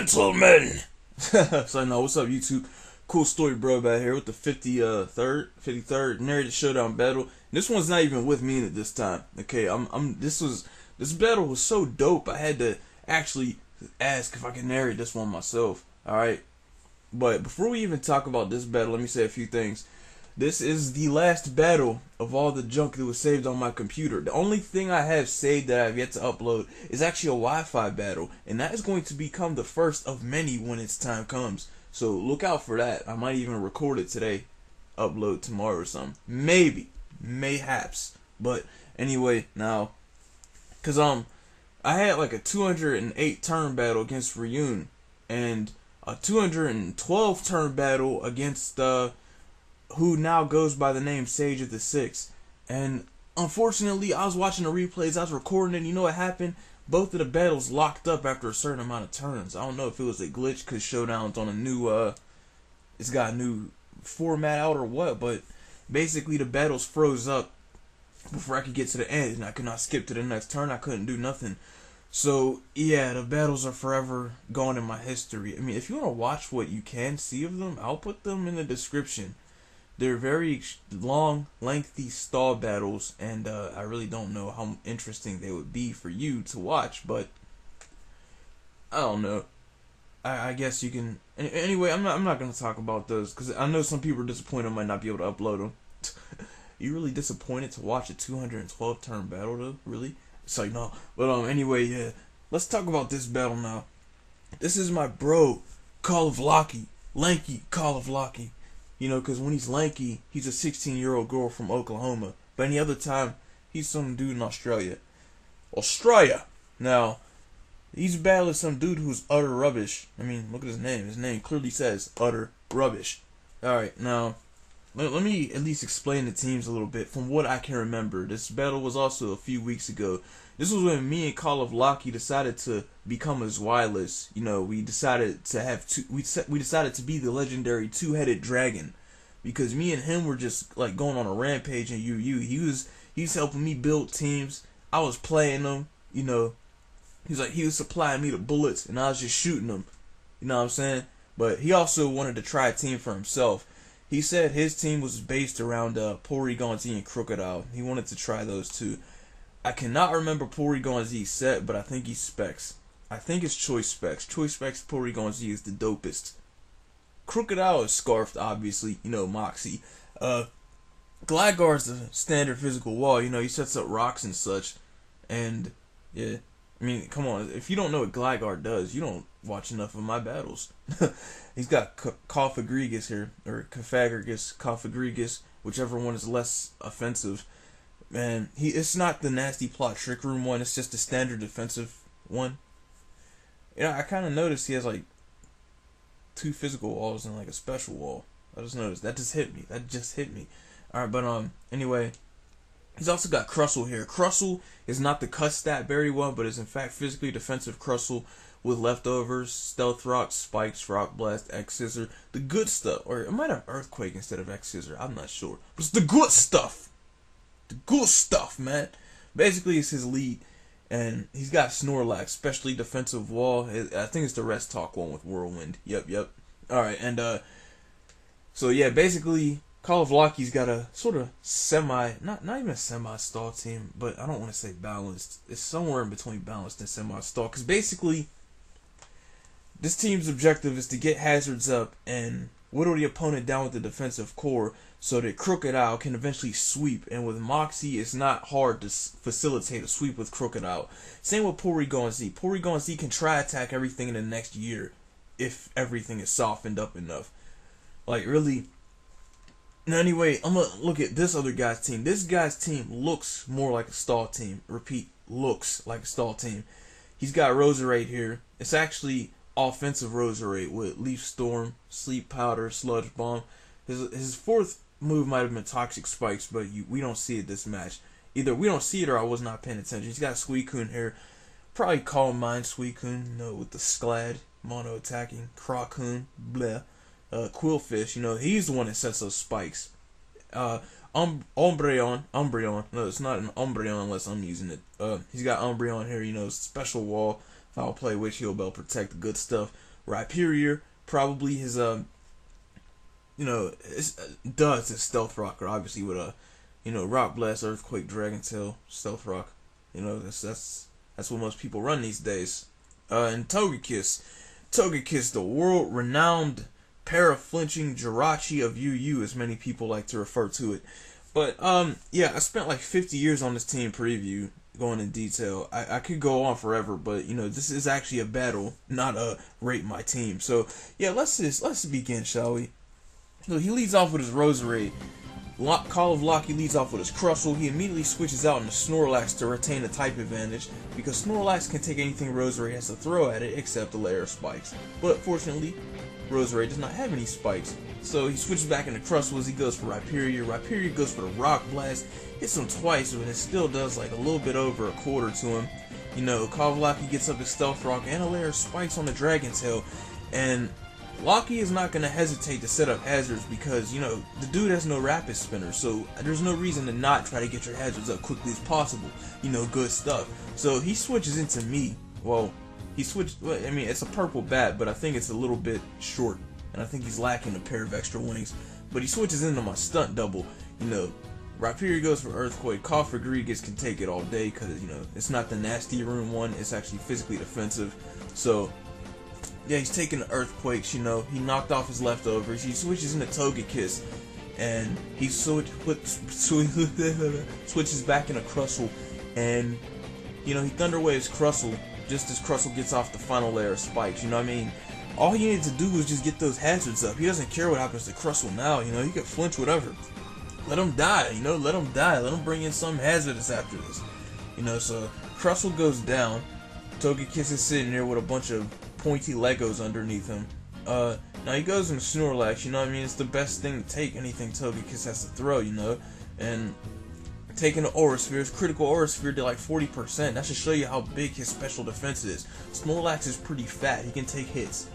gentlemen. So no, what's up, YouTube? CoolStoryBrobat here with the 53rd Narrated Showdown battle. This one's not even with me this time. Okay, this battle was so dope. I had to actually ask if I could narrate this one myself. All right, but before we even talk about this battle, let me say a few things. This is the last battle of all the junk that was saved on my computer. The only thing I have saved that I've yet to upload is actually a Wi-Fi battle, and that is going to become the first of many when its time comes. So look out for that. I might even record it today, upload tomorrow or something. Maybe, mayhaps. But anyway, now, cause I had like a 208 turn battle against Ryun, and a 212 turn battle against who now goes by the name Sage of the Six. And unfortunately, I was watching the replays, I was recording it, and you know what happened? Both of the battles locked up after a certain amount of turns. I don't know if it was a glitch because Showdown's on a new, it's got a new format out or what, but basically the battles froze up before I could get to the end, and I could not skip to the next turn. I couldn't do nothing. So yeah, the battles are forever gone in my history. I mean, if you want to watch what you can see of them, I'll put them in the description. They're very long, lengthy stall battles, and I really don't know how interesting they would be for you to watch, but I don't know. I guess you can. Anyway, I'm not gonna talk about those because I know some people are disappointed I might not be able to upload them. You really disappointed to watch a 212 turn battle though? Really? It's like no. But anyway, yeah. Let's talk about this battle now. This is my bro, Calloflochie, Lanky Calloflochie. You know, because when he's lanky, he's a 16-year-old girl from Oklahoma. But any other time, he's some dude in Australia. Australia! Now, he's battling some dude who's UtterRubbish. I mean, look at his name. His name clearly says UtterRubbish. Alright, now, let me at least explain the teams a little bit from what I can remember. This battle was also a few weeks ago. This was when me and Calloflochie decided to become as wireless. You know, we decided to have we decided to be the legendary two-headed dragon, because me and him were just like going on a rampage in UU. He was helping me build teams. I was playing them. You know, he was supplying me the bullets, and I was just shooting them. You know what I'm saying? But he also wanted to try a team for himself. He said his team was based around Porygon-Z and Krookodile. He wanted to try those too. I cannot remember Porygon-Z's set, but I think he's Specs. I think it's Choice Specs. Choice Specs Porygon-Z is the dopest. Krookodile is Scarfed, obviously. You know, Moxie. Gligar's the standard physical wall. You know, he sets up rocks and such. And, yeah. I mean, come on. If you don't know what Gligar does, you don't watch enough of my battles. He's got Calloflochie here. Or Calloflochie, whichever one is less offensive. Man, it's not the nasty plot trick room one, it's just the standard defensive one. You know, I kind of noticed he has like 2 physical walls and like a special wall. I just noticed. That just hit me. Alright, but anyway, he's also got Crustle here. Crustle is not the cut stat berry one, but is in fact physically defensive Crustle with leftovers, Stealth Rock, Spikes, Rock Blast, X Scissor, the good stuff. Or it might have Earthquake instead of X Scissor, I'm not sure. But it's the good stuff. The good stuff, man. Basically, it's his lead, and he's got Snorlax, especially defensive wall. I think it's the Rest Talk one with Whirlwind. Yep. All right, and so yeah, basically, Calloflochie's got a sort of not even a semi-stall team, but I don't want to say balanced. It's somewhere in between balanced and semi-stall, because basically, this team's objective is to get hazards up and whittle the opponent down with the defensive core so that Krookodile can eventually sweep. And with Moxie, it's not hard to facilitate a sweep with Krookodile. Same with Porygon-Z. Porygon-Z can try attack everything in the next year if everything is softened up enough. Like, really. Now, anyway, I'm going to look at this other guy's team. This guy's team looks more like a stall team. Repeat, looks like a stall team. He's got Roserade here. It's actually offensive Roserade with Leaf Storm, Sleep Powder, Sludge Bomb. His fourth move might have been Toxic Spikes, but we don't see it this match. Either we don't see it or I was not paying attention. He's got Suicune here. Probably Calm Mind Suicune, you know, with the Sclad, mono attacking, Crocoon, bleh. Quillfish, you know, he's the one that sets those spikes. Umbreon. No, it's not an Umbreon unless I'm using it. He's got Umbreon here, you know, special wall, foul play, Witch Heal Bell, protect, the good stuff. Rhyperior, probably his it's a stealth rocker, obviously, with a Rock Blast, Earthquake, Dragon Tail, Stealth Rock. That's what most people run these days. And Togekiss, the world renowned para-flinching Jirachi of UU, as many people like to refer to it. But yeah, I spent like 50 years on this team preview, going in detail. I could go on forever, but this is actually a battle, not a rate my team. So yeah, let's begin, shall we? So he leads off with his Roserade. Calloflochie leads off with his Crustle. He immediately switches out into Snorlax to retain a type advantage, because Snorlax can take anything Roserade has to throw at it except a layer of spikes. But fortunately, Roserade does not have any spikes. So he switches back into Crustle as he goes for Rhyperior. Rhyperior goes for the Rock Blast, hits him twice, but it still does like a little bit over a quarter to him. Calloflochie gets up his Stealth Rock and a layer of spikes on the Dragon Tail, and Locky is not going to hesitate to set up hazards because, the dude has no rapid spinner, so there's no reason to not try to get your hazards up quickly as possible. Good stuff. So he switches into me. Well, it's a purple bat, but I think it's a little bit short, and I think he's lacking a pair of extra wings. But he switches into my Stunt double. Rhyperior goes for Earthquake. Cofagrigus can take it all day because, it's not the nasty rune one, it's actually physically defensive. So yeah, he's taking the Earthquakes, he knocked off his leftovers. He switches into Togekiss, and he switches back into Crustle, and, he Thunder Waves Crustle just as Crustle gets off the final layer of spikes, All he needed to do was just get those hazards up. He doesn't care what happens to Crustle now, he can flinch whatever. Let him die, let him die. Let him bring in some hazardous after this. So Crustle goes down. Togekiss is sitting there with a bunch of pointy Legos underneath him. Now he goes into Snorlax, it's the best thing to take anything Togekiss has to throw, and taking the Aura Spheres, critical Aura Sphere to like 40%, that should show you how big his special defense is. Snorlax is pretty fat, he can take hits,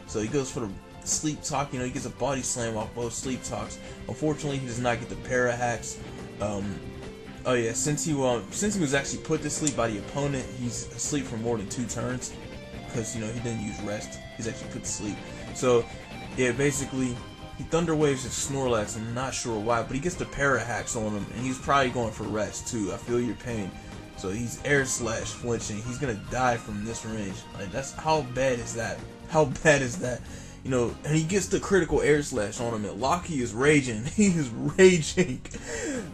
so he goes for the Sleep Talk, he gets a body slam off both Sleep Talks. Unfortunately, he does not get the Para Hacks. Oh yeah, since he was actually put to sleep by the opponent, he's asleep for more than 2 turns. Because, he didn't use rest. He's actually put to sleep. So, yeah, basically, he Thunder Waves his Snorlax. I'm not sure why, but he gets the Para Hacks on him, and he's probably going for rest, too. I feel your pain. So, he's Air Slash flinching. He's going to die from this range. Like, that's, how bad is that? How bad is that? And he gets the critical Air Slash on him, and Locky is raging. He is raging.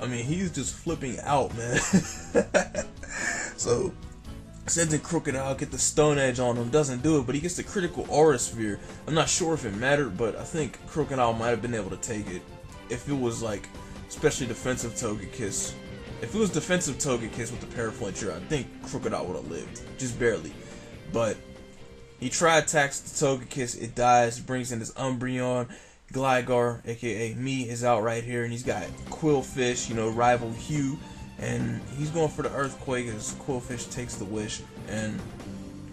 I mean, he's just flipping out, man. So sends in Krookodile, get the Stone Edge on him, doesn't do it, but he gets the critical Aura Sphere. I'm not sure if it mattered, but I think Krookodile might have been able to take it if it was like especially defensive Togekiss. If it was defensive Togekiss with the Paraflincher, I think Krookodile would have lived, just barely. But he attacks the Togekiss, it dies, brings in his Umbreon. Gligar, aka me, is out right here, and he's got Quillfish, rival Hugh. And he's going for the Earthquake as Quillfish takes the Wish, and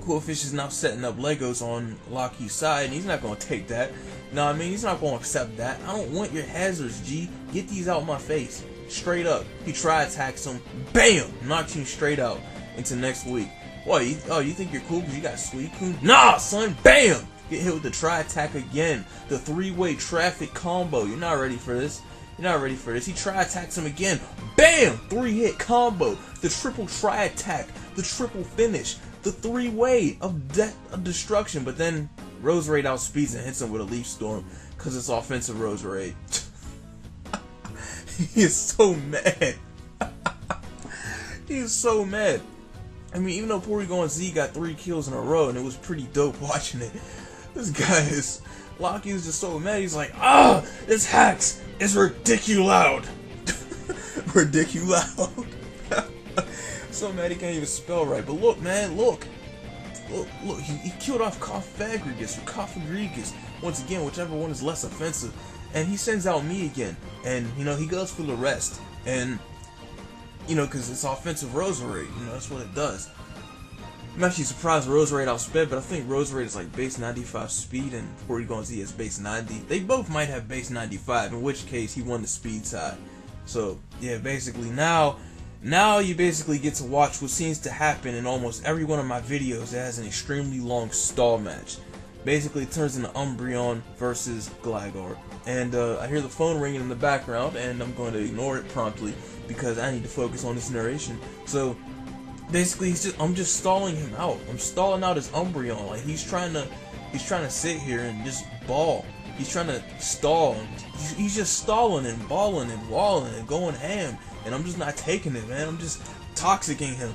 Quillfish is now setting up Legos on Locky's side, and he's not going to take that. No, he's not going to accept that. I don't want your hazards, G. Get these out my face. Straight up. He attacks him. BAM! Knocks him straight out into next week. What, you think you're cool because you got Suicune? Nah, son! BAM! Get hit with the Tri-Attack again. The 3-way traffic combo. You're not ready for this. You're not ready for this. He Tri-Attacks him again. BAM! 3-hit combo. The triple Tri-Attack. The triple finish. The 3-way of destruction. But then Roserade outspeeds and hits him with a Leaf Storm because it's offensive Roserade. He is so mad. He is so mad. Even though Porygon-Z got 3 kills in a row and it was pretty dope watching it, this guy is... Locky is just so mad. He's like, this hacks is ridiculous. Ridiculous. So mad he can't even spell right. But look, man, look, he killed off Cofagrigus once again, whichever one is less offensive, and he sends out me again, and he goes for the rest, and because it's offensive Roserade, that's what it does. I'm actually surprised Roserade outsped, but I think Roserade is like base 95 speed and Porygon-Z is base 90. They both might have base 95, in which case he won the speed tie. So yeah, basically now Now you basically get to watch what seems to happen in almost every one of my videos that has an extremely long stall match. Basically, it turns into Umbreon versus Gligar. And I hear the phone ringing in the background, and I'm going to ignore it promptly because I need to focus on this narration. So basically, I'm just stalling him out. I'm stalling out his Umbreon. Like he's trying to sit here and just ball. He's trying to stall. He's just stalling and balling and walling and going ham. And I'm just not taking it, man. I'm just toxicking him.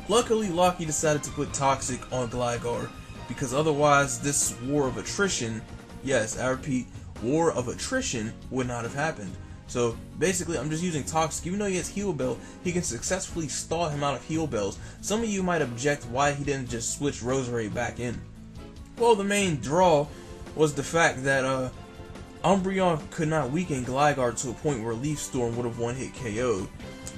Luckily, Locky decided to put Toxic on Gligar, because otherwise this war of attrition, yes, I repeat, war of attrition would not have happened. So basically, I'm just using Toxic. Even though he has Heal Bell, he can successfully stall him out of Heal Bells. Some of you might object why he didn't just switch Roserade back in. Well, the main draw was the fact that Umbreon could not weaken Gligar to a point where Leaf Storm would have one-hit KO'd,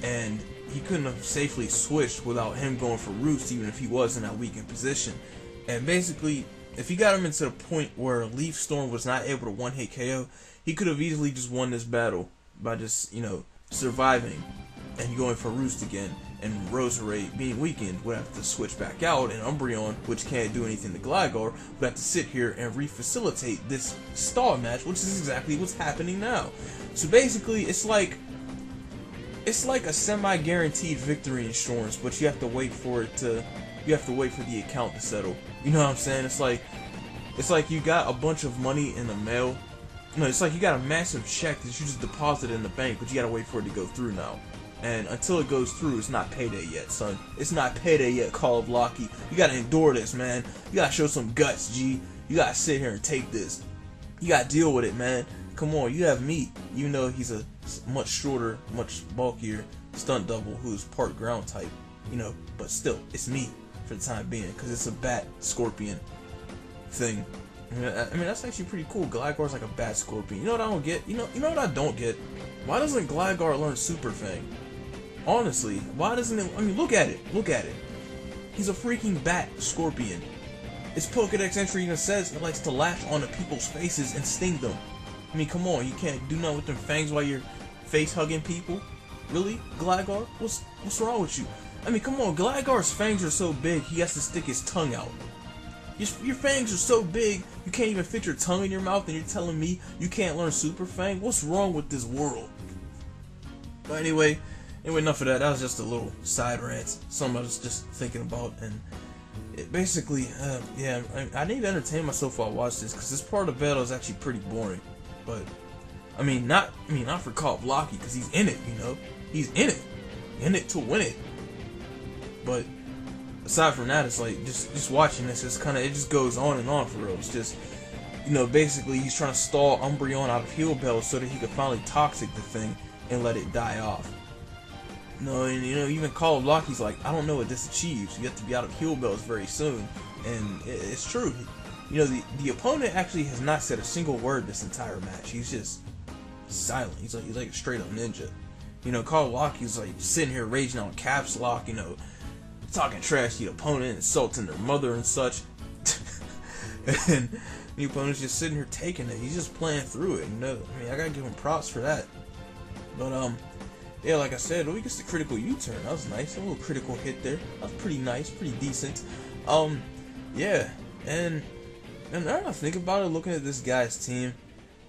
and he couldn't have safely switched without him going for Roost, even if he was in that weakened position. And basically, if he got him into the point where Leaf Storm was not able to one-hit KO, he could have easily just won this battle by just, surviving and going for Roost again, and Roserade being weakened would have to switch back out, and Umbreon, which can't do anything to Gligar, would have to sit here and refacilitate this stall match, which is exactly what's happening now. So basically, it's like a semi-guaranteed victory insurance, but you have to wait for the account to settle. You know what I'm saying? It's like you got a bunch of money in the mail. No, it's like you got a massive check that you just deposited in the bank, but you gotta wait for it to go through now. And until it goes through, it's not payday yet, son. It's not payday yet, Calloflochie. You gotta endure this, man. You gotta show some guts, G. You gotta sit here and take this. You gotta deal with it, man. Come on, you have me. You know he's a much shorter, much bulkier stunt double who's part ground type. But still, it's me for the time being, because it's a bat scorpion thing. I mean, that's actually pretty cool. Gligar's like a bat scorpion. You know what I don't get? You know what I don't get? Why doesn't Gligar learn Super Fang? Honestly, why doesn't it? I mean, look at it. Look at it. He's a freaking bat scorpion. Its Pokedex entry even says it likes to latch onto people's faces and sting them. I mean, come on, you can't do nothing with them fangs while you're face hugging people. Really, Gligar? What's wrong with you? I mean, come on, Gligar's fangs are so big he has to stick his tongue out. Your fangs are so big you can't even fit your tongue in your mouth, and you're telling me you can't learn Super Fang? What's wrong with this world? But anyway, enough of that. That was just a little side rant. Something I was just thinking about, and it basically, yeah, I need to entertain myself while I watch this, because this part of the battle is actually pretty boring. But not for Calloflochie, because he's in it, he's in it to win it. But aside from that, it's like just watching this, it just goes on and on for real. It's just, basically he's trying to stall Umbreon out of Heal Bells so that he could finally Toxic the thing and let it die off. And even Calloflochie's like, I don't know what this achieves. You have to be out of Heal Bells very soon, and it's true. The opponent actually has not said a single word this entire match. He's just silent. He's like a straight up ninja. Calloflochie's like sitting here raging on caps lock, talking trash to the opponent, insulting their mother and such. And the opponent's just sitting here taking it. He's just playing through it, I gotta give him props for that. But yeah, like I said, he gets the critical U-turn. That was nice. A little critical hit there. That was pretty nice, pretty decent. Yeah, and now that I think about it, looking at this guy's team,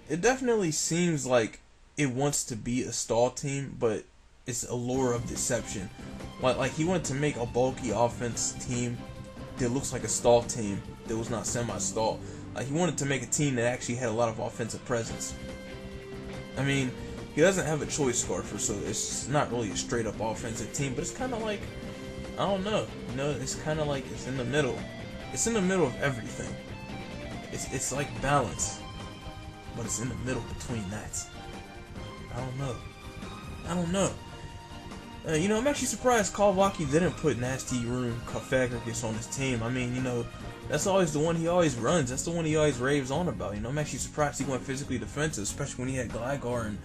it definitely seems like it wants to be a stall team, but it's a lure of deception. Like he wanted to make a bulky offense team that looks like a stall team that was not semi-stall. Like he wanted to make a team that actually had a lot of offensive presence. I mean, he doesn't have a choice scarfer, so it's not really a straight up offensive team, but it's kind of like, I don't know, it's kind of like it's in the middle. It's in the middle of everything. It's like balance, but it's in the middle between that. I don't know. I'm actually surprised Calloflochie didn't put Nasty Room Cofagrigus on his team. I mean, that's always the one he always runs. That's the one he always raves on about. I'm actually surprised he went physically defensive, especially when he had Gligar and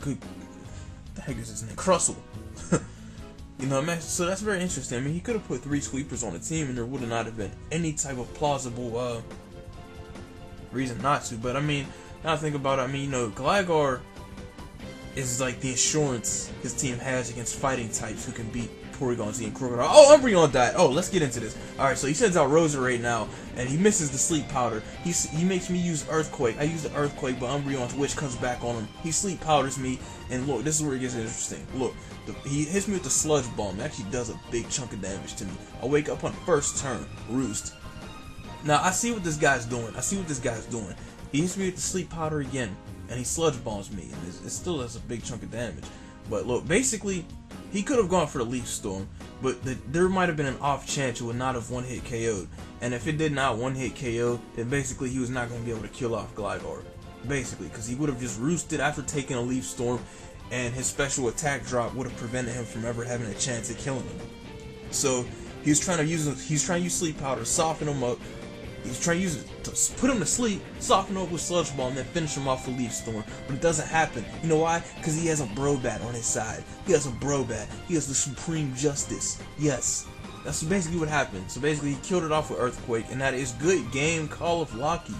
the heck is his name? Crustle. So that's very interesting. I mean, he could have put 3 sweepers on the team, and there would not have been any type of plausible reason not to. But I mean, now I think about it, Gligar is like the assurance his team has against fighting types who can beat Porygon-Z and Krookodile. Oh, Umbreon died. Oh, let's get into this. Alright, so he sends out Roserade now, and he misses the Sleep Powder. He makes me use Earthquake. I use the Earthquake, but Umbreon's Witch comes back on him. He Sleep Powders me, and look, this is where it gets interesting. Look, he hits me with the Sludge Bomb. It actually does a big chunk of damage to me. I wake up on first turn. Roost. Now, I see what this guy's doing. He hits me with the Sleep Powder again, and he Sludge Bombs me, and it still does a big chunk of damage. But look, basically, he could have gone for the Leaf Storm, but there might have been an off chance it would not have one-hit KO'd. And if it did not one-hit KO, then basically he was not going to be able to kill off Gligar. Basically, because he would have just roosted after taking a Leaf Storm, and his special attack drop would have prevented him from ever having a chance at killing him. So he's trying to use Sleep Powder, soften him up. He's trying to use it to put him to sleep, soften him up with Sludge Bomb, and then finish him off with Leaf Storm. But it doesn't happen. You know why? Because he has a Brobat on his side. He has a Brobat. He has the Supreme Justice. Yes. That's basically what happened. So basically, he killed it off with Earthquake, and that is good game, Calloflochie.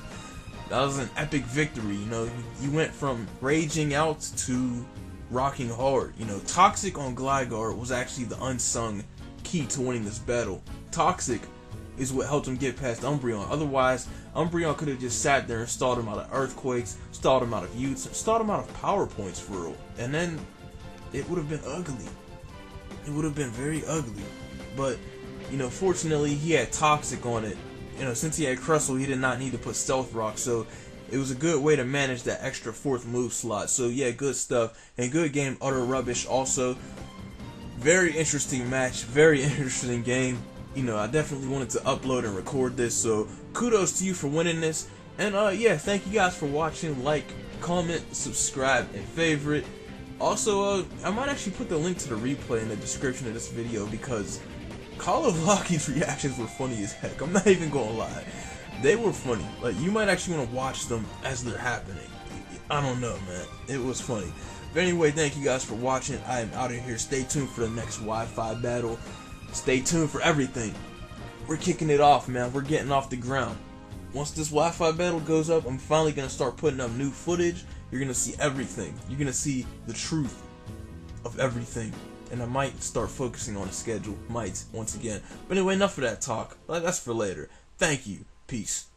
That was an epic victory. You know, you went from raging out to rocking hard. You know, Toxic on Gligar was actually the unsung key to winning this battle. Toxic is what helped him get past Umbreon. Otherwise, Umbreon could have just sat there and stalled him out of Earthquakes, stalled him out of Utes, stalled him out of Power Points for real. And then it would have been ugly. It would have been very ugly. But, you know, fortunately, he had Toxic on it. You know, since he had Crustle, he did not need to put Stealth Rock, so it was a good way to manage that extra 4th move slot. So yeah, good stuff. And good game, UtterRubbish also. Very interesting match, very interesting game. You know, I definitely wanted to upload and record this, so kudos to you for winning this. And yeah, thank you guys for watching. Like, comment, subscribe, and favorite. Also, I might actually put the link to the replay in the description of this video, because Calloflochie's reactions were funny as heck. I'm not even gonna lie. They were funny. Like, you might actually want to watch them as they're happening. I don't know, man. It was funny. But anyway, thank you guys for watching. I am out of here. Stay tuned for the next Wi-Fi battle. Stay tuned for everything. We're kicking it off, man. We're getting off the ground. Once this Wi-Fi battle goes up, I'm finally going to start putting up new footage. You're going to see everything. You're going to see the truth of everything. And I might start focusing on a schedule. Might, once again. But anyway, enough of that talk. That's for later. Thank you. Peace.